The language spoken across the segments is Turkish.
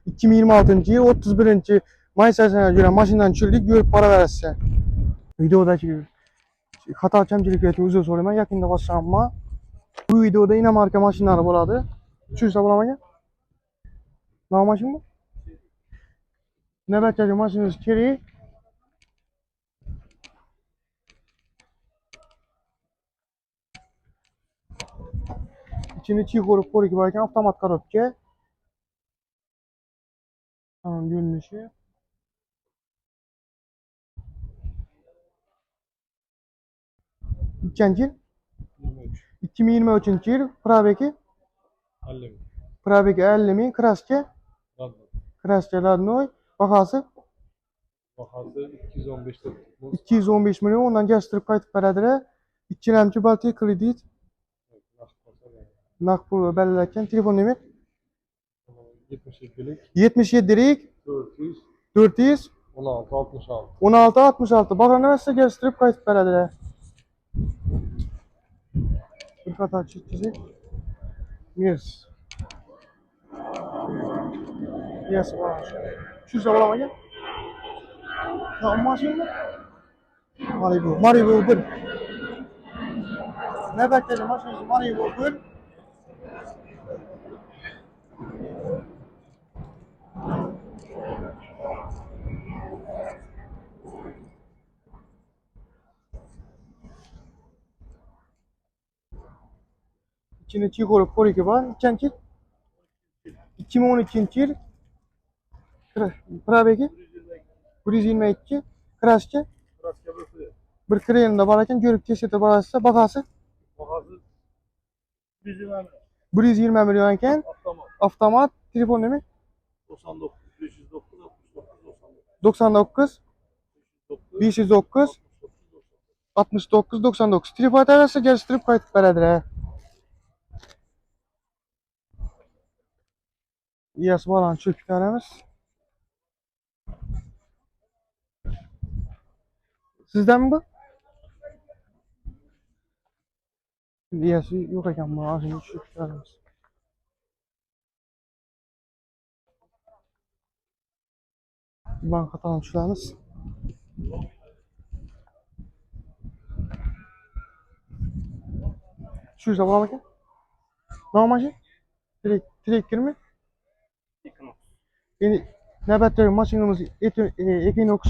2026 yıl 31 may sesine göre maşından düşürdük. Görüp para verese. Videodaki hata kamçilikleri uzun soruyorum. Yakında başlayalım ama. Bu videoda yine marka maşinleri buladı. Çürse bulamayın. Ne maşin bu? Növbətdəki maşinimiz kiri. İçinde çiğ korup koru varken avtomat korobka. Tamam görünüşü. İkinci yıl. 2023 yıl. Probeki. 50 min. Kraske. Kraske Ladnoy. Bakası. 215 milyon. Ondan geçtirip kayıtıp beraber. İkinci balti kredit. Nakpul belirlerken. Telefon numara. 77'lik 400 16 66 Bakanı verse geliştirip kayıt belediler. Bir hata çizgi. Yes. Yes var. Şu zavalama gel. Tamam maşın mı? Maribu bir. Ne bekledim maşın Maribu bir. İçinde çiğ korup koru var. İkinci 2012 yıl. Probeki 122 Kraske bir kreyanında varken görüp kesete barası bakası 120 milyon iken avtomat telefon numara 99 509 69 99 telefon arası geliştirip kayıt belediler. Yes balan çöpüklerimiz. Sizden mi bu? Yes yok iken bu ağzını çöpüklerimiz. Banka tanışlarınız. Şu zaman bakın. Ne amacı? Direkt girme. Yani nöbetleri maçımız Equinox.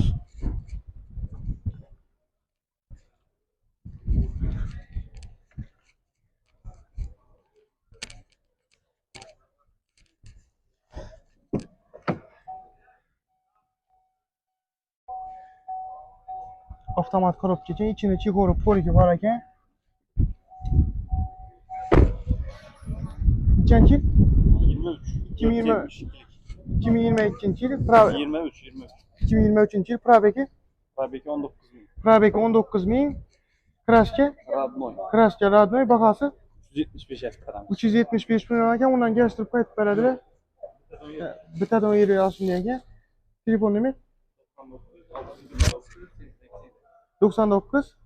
Avtomat korup geçen içinde çiğ korup koru varken. Kaç yıl? 2022 yıl. 2023 yıl. Probeki 19 bin. Kraske Radnoy bakası 375 milyon iken ondan geçtirip kayıt belediler. Bir tane o yeri alsın diye. Telefon numara 99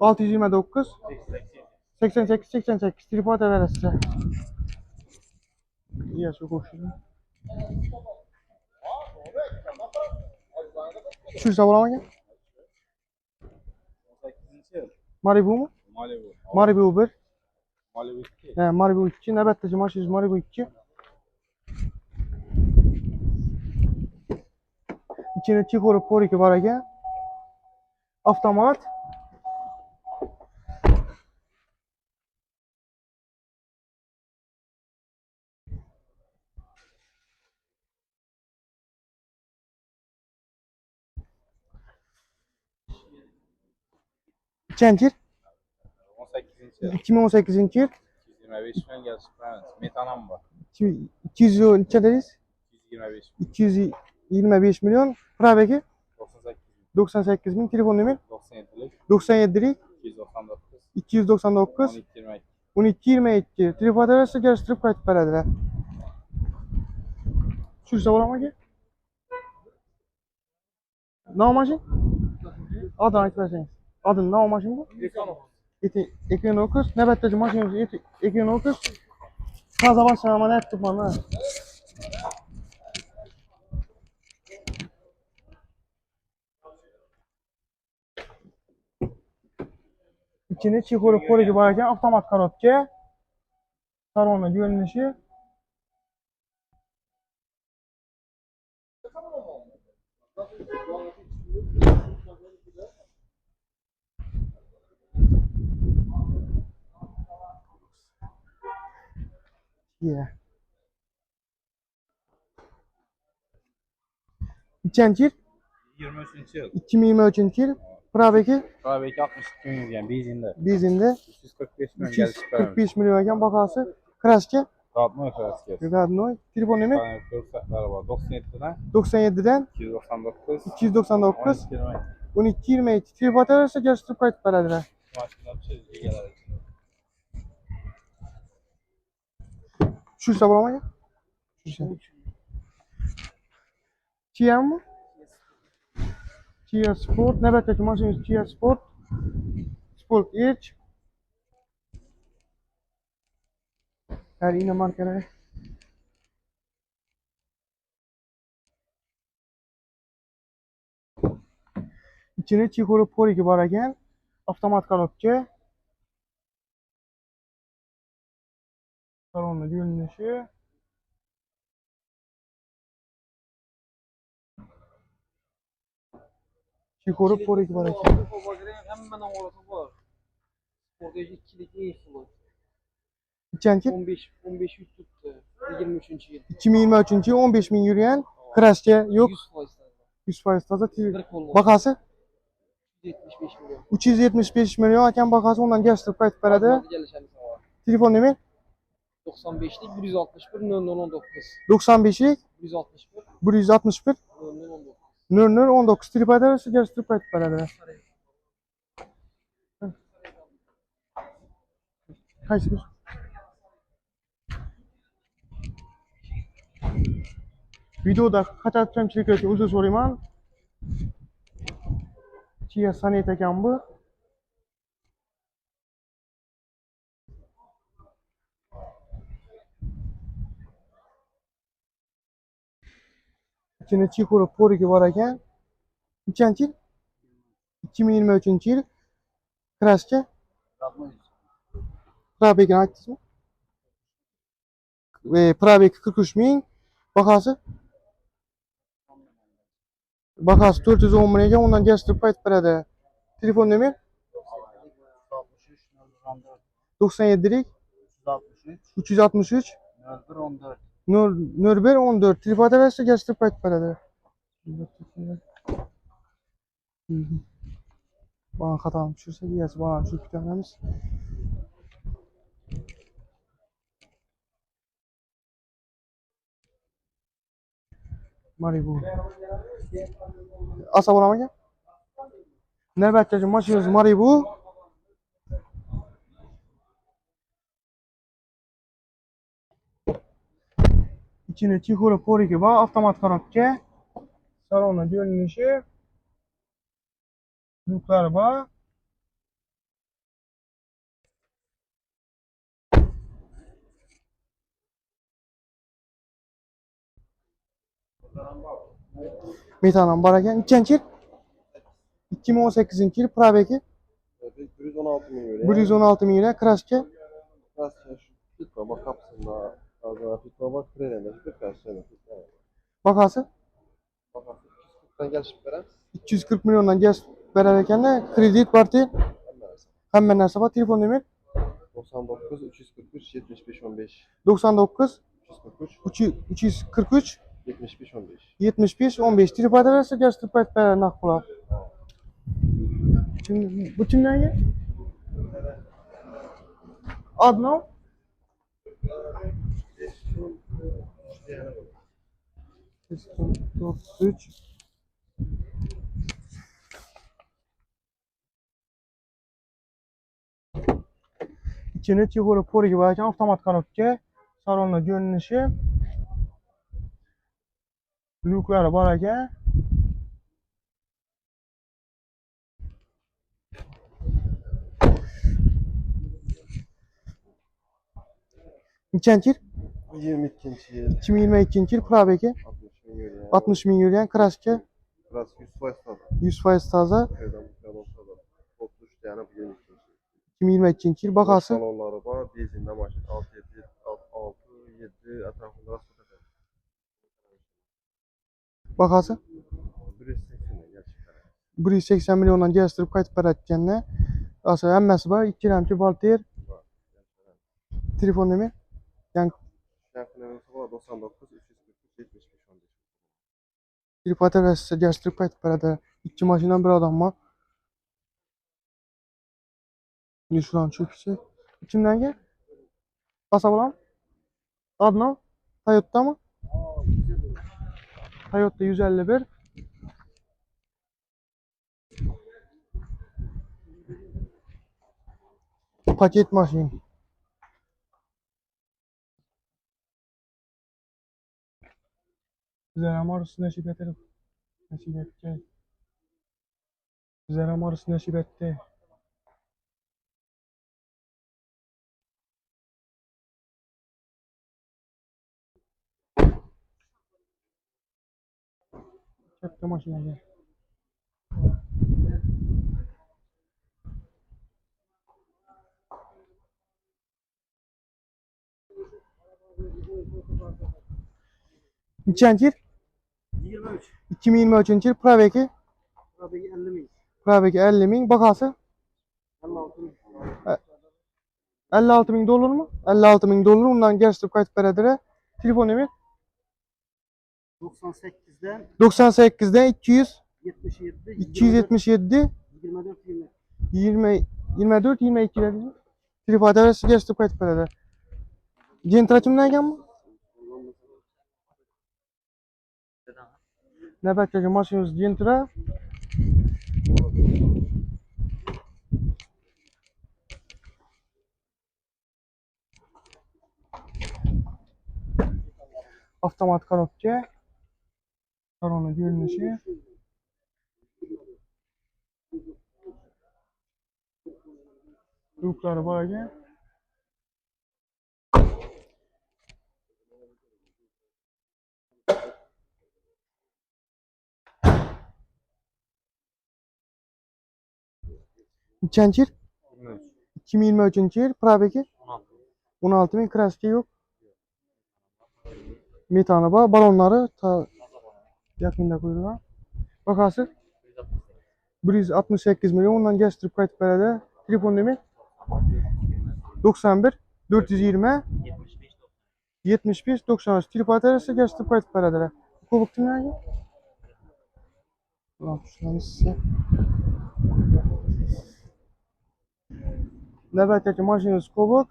629 88 telefon da verir size. İyi su koşuyor. Şu savunma gel. Maribu mu? Maribu 1. Maribu 2. Nöbetdəki maşınız Maribu 2. İçine çiğ korup koru varken. Avtomat. Kaç yıl? 2018 yıl. 25 milyon gelişip metanam var. 200 neçədəyiz? 225 milyon. Probeki 98 bin. Telefon numara 97'lik 299 1222 telefon arası geliştirip kayıt belediler. Şu savunma ki ne amacın? Adını айтпасаңыз. Adın ne amacın bu? Equinox. Nöbetdəki maşınımız Equinox. Taza başlamama ne ettik bana? İçine çikolata poriki varken avtomat korobka. Salonun görünüşü. Yeah. İkinci yıl, 23. yıl. 2023 yıl. Probeki Kahveki 62 milyon yani bizinde. bizinde 345 milyon geldi çıkarmış. 345 milyon iken bakası. Kraske. Dağıtma ötürüz kes. Yukarıdan Telefon numara Bana 4 saatler var. 97'den 97'den 299. 299 12 milyon. 12 22. Telefon arası gösterip kayıt beraber. Maçından bir şey gelir. Şu sabah mı? Kia mı? Kia Sport. Ne bekliyorsun? Maşınız Kia Sport. Sport Edge. Her yine markaları. İçine çikolata poriki var ekan. Avtomat korobka. Salonun görünüşü. Çikolata poriki var ekan. Hemen orası var. Orada ikilik iyi falan. İkinci 15 100 tuttu. 23. yıl. 2023 yıl 15 bin yürüyen. Kraske yok. 100% 100% taze. 40 olmaz. Bakası 75 milyon. 375 milyon ekan bakası ondan gösterip kayıt beraber. Gelişen sana. Telefon numara 95'lik 161 0019. 95 161 161 0019. 0019 telefon arası gösterip kayıt beraber. Qaysi bir? Videoda qator kamchiliklar uchun uzr so'rayman. Chia Sanet ekan bu. İçinde çikolata poriki var ekan. Nechanchi yil? 2023 yil. Kraska. Probegini aytdingizmi? Probegi 43 ming. Bahası? Bahası 410 ming ekan. Ondan gastirib qaytib beradi. Telefon nomer 97 363 01 14. Telefon adresi gastirib qaytib beradi. Bana xatoni tushirsa, egasi bana tushirib kutamiz. Malibu. Assalomu alaykum. Navbatdagi mashinamiz Malibu. İçinde çikolata poriki var, avtomat korobka. Salonun görünüşü. Luklar var. Metanam var ekan. Nechanchi yil? 2018 yil probegi 116 milyon. 116 milyon. Kraska. Aslında şu diploma kapsamında ağzına diploma kredi bir kaç sene. Bakası Bakalım. Sen gel şimdi veren. 240 milyondan gaz berar ekan. Kredit parti. Hamma narsa bor. Telefon nomer 99 343 75 15 99 343 343 75 15. 75 15. Telefon adresi gastirib qaytib beradi naqdlar. Şimdi bu kimden ya? Adnan. Üç. İçine çikolata poriki var ekan. Avtomat korobka. Salonda görünüşü. Lyuklari bor ekan. Nechanchi yil? 22. yıl 2022 yil probegi 60 milyon. 60 ming yurgan. Kraska Biraz 100 faiz tadı. 100% toza. Evden bu kadar olsa da 30 tane bu 22. 2022 yıl bakası. Salonları var. Benzinli maşın 6-7 etrafında rastlata. Bakası 180 gerçekten. 180 milyondan gəlişdirib qayıtıb bərətgənlə. Asa əmməsi var. 2 rəmki Valter. Telefon nemi? Yəni Şərhlərin var 99 343 75 15. Tripata və sizə gəlişdirib qayıtıb bərədə. 2 maşından bir adam var. Ne şuran çok yüksek. Kimden gel? Basabalam. Adnan. Toyota mı? Toyota 151. Paket maşin. Zərəm arısı nəsib ederim. Nəsib etdi. Zərəm arısı nəsib etdi. Çəkdi maşına gel. Neçənci il? 23. 2023 yıl. Praveki. Buradaki 50 bin. Praveki 50 bin. Bakası. 56 bin. 56 bin dolar mu? 56 bin dolar. Ondan gəlişdirib qayıtıb bərədərə. Telefon nemi? 98'den 98'den 200 77 277 24 20. 20 24 22 dedim. Tripod arası geçti qayıtıb bərədə. Gentra kimdən gəlmə? Növbətdəki maşınımız Gentra. Avtomat korobka. Salonun görünüşü. Yukları var ya. Neçənci il? 2023 yıl. Probeki 16 bin. Kraski yok. Metanı var. Balonları ta yakında kuyruğa. Bakası 168 milyon. Ondan geçtirip qayıtıb bərədə. Telefon nemi? 91 420 75 93. Tripod arası geçtirip qayıtıb bərədə. Kubuk kimdən gəl? Ulan şunları sizə. Növbətdəki maşınımız Kubuk.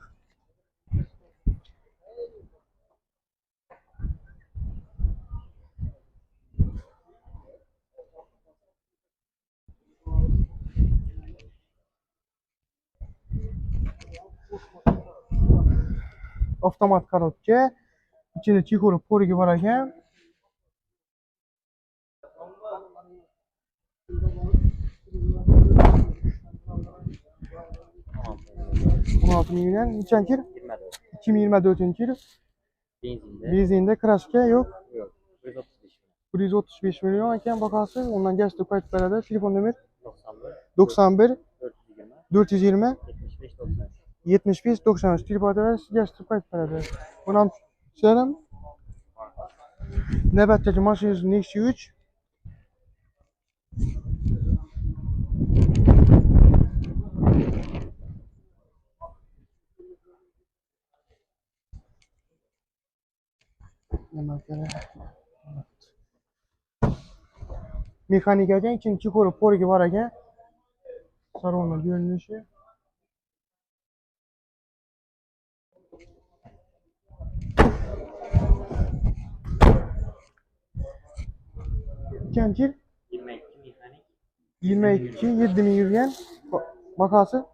Avtomat korobka. İçinde çikolu porigi var ekan. Milyon. Neçənci il? 2024 yıl. Benzinde kraska yok. Yok. 135 bin. 135 milyon ekan bakası. Ondan geçti qayıtıb bərədə. Telefon nömrə 91 91 420 420 75 93. 75 93. Tripod arası geçti qayıtıb bərədə. Bunam şeyəm. Növbətdəki maşınımız Nexi 3. Mekanik ekan, ikinci koru porigi var ekan. Salonun görünüşü. İkinci il 22 mekanik. 22 7 bin yürüyen bakası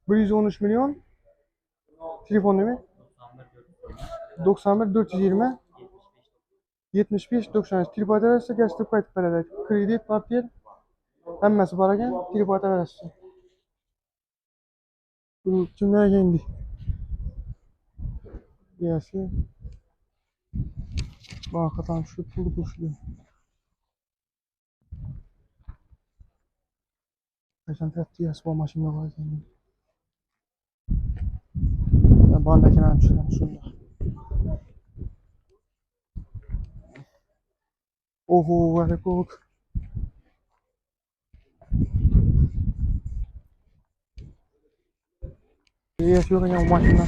113 milyon. Telefon nemi? 91 420 75 93. Tripod arası geçtirip qayıtıb bərədə. Kredit, papier həmməsi var ekan. Tripod arası. Bu kimlərə indi? Yəsi. Bankadan şu pulu kuşluyor. Kaçan tepki yası bu maşında var ekan. Bandakine çıkan şunda. Oho, hele kork. Yaşıyor ya maşından.